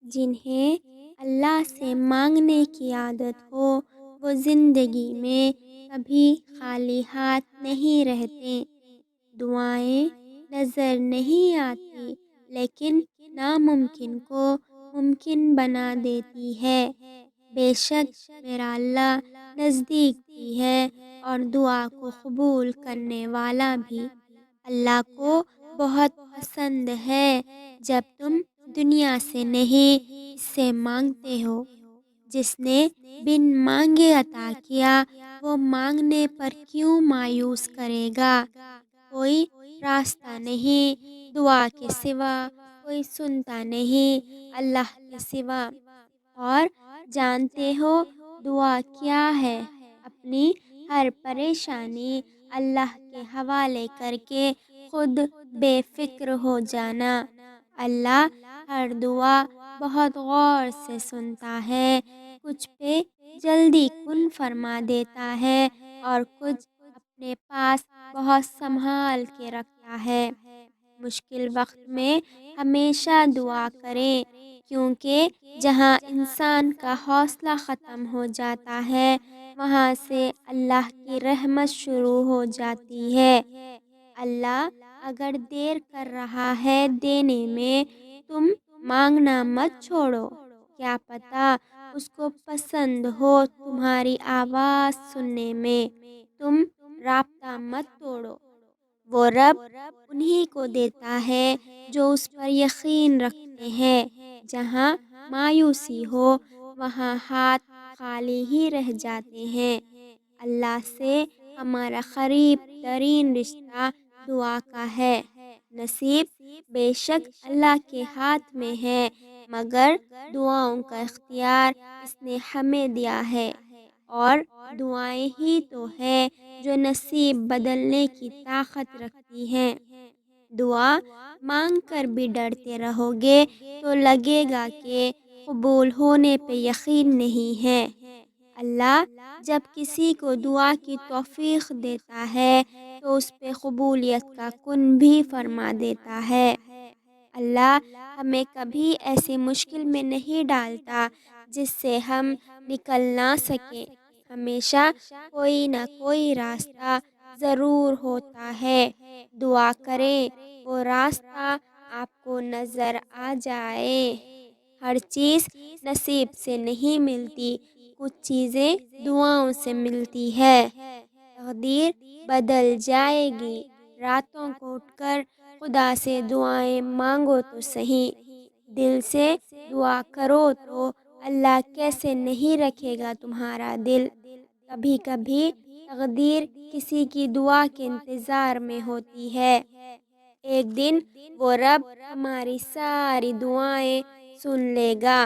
جنہیں اللہ سے مانگنے کی عادت ہو وہ زندگی میں کبھی خالی ہاتھ نہیں رہتے۔ دعائیں نظر نہیں آتی لیکن ناممکن کو ممکن بنا دیتی ہے۔ بے شک میرا اللہ نزدیک بھی ہے اور دعا کو قبول کرنے والا بھی۔ اللہ کو بہت پسند ہے جب تم دنیا سے نہیں اس سے مانگتے ہو۔ جس نے بن مانگے عطا کیا وہ مانگنے پر کیوں مایوس کرے گا۔ کوئی راستہ نہیں دعا کے سوا، کوئی سنتا نہیں اللہ کے سوا۔ اور جانتے ہو دعا کیا ہے؟ اپنی ہر پریشانی اللہ کے حوالے کر کے خود بے فکر ہو جانا۔ اللہ ہر دعا بہت غور سے سنتا ہے، کچھ پہ جلدی کن فرما دیتا ہے اور کچھ اپنے پاس بہت سنبھال کے رکھتا ہے۔ مشکل وقت میں ہمیشہ دعا کریں، کیونکہ جہاں انسان کا حوصلہ ختم ہو جاتا ہے وہاں سے اللہ کی رحمت شروع ہو جاتی ہے۔ اللہ اگر دیر کر رہا ہے دینے میں، تم مانگنا مت چھوڑو، کیا پتہ اس کو پسند ہو تمہاری آواز سننے میں۔ تم رابطہ مت توڑو، وہ رب انہی کو دیتا ہے جو اس پر یقین رکھتے ہیں۔ جہاں مایوسی ہو وہاں ہاتھ خالی ہی رہ جاتے ہیں۔ اللہ سے ہمارا قریب ترین رشتہ دعا کا ہے۔ نصیب بے شک اللہ کے ہاتھ میں ہے، مگر دعاؤں کا اختیار اس نے ہمیں دیا ہے، اور دعائیں ہی تو ہے جو نصیب بدلنے کی طاقت رکھتی ہیں۔ دعا مانگ کر بھی ڈرتے رہو گے تو لگے گا کہ قبول ہونے پہ یقین نہیں ہے۔ اللہ جب کسی کو دعا کی توفیق دیتا ہے تو اس پہ قبولیت کا کن بھی فرما دیتا ہے۔ اللہ ہمیں کبھی ایسی مشکل میں نہیں ڈالتا جس سے ہم نکل نہ سکیں۔ ہمیشہ کوئی نہ کوئی راستہ ضرور ہوتا ہے۔ دعا کریں وہ راستہ آپ کو نظر آ جائے۔ ہر چیز نصیب سے نہیں ملتی، کچھ چیزیں دعاؤں سے ملتی ہے۔ تقدیر بدل جائے گی۔ راتوں کو اٹھ کر خدا سے دعائیں مانگو تو صحیح، دل سے دعا کرو تو اللہ کیسے نہیں رکھے گا تمہارا دل۔ کبھی کبھی تقدیر کسی کی دعا کے انتظار میں ہوتی ہے۔ ایک دن وہ رب ہماری ساری دعائیں سن لے گا۔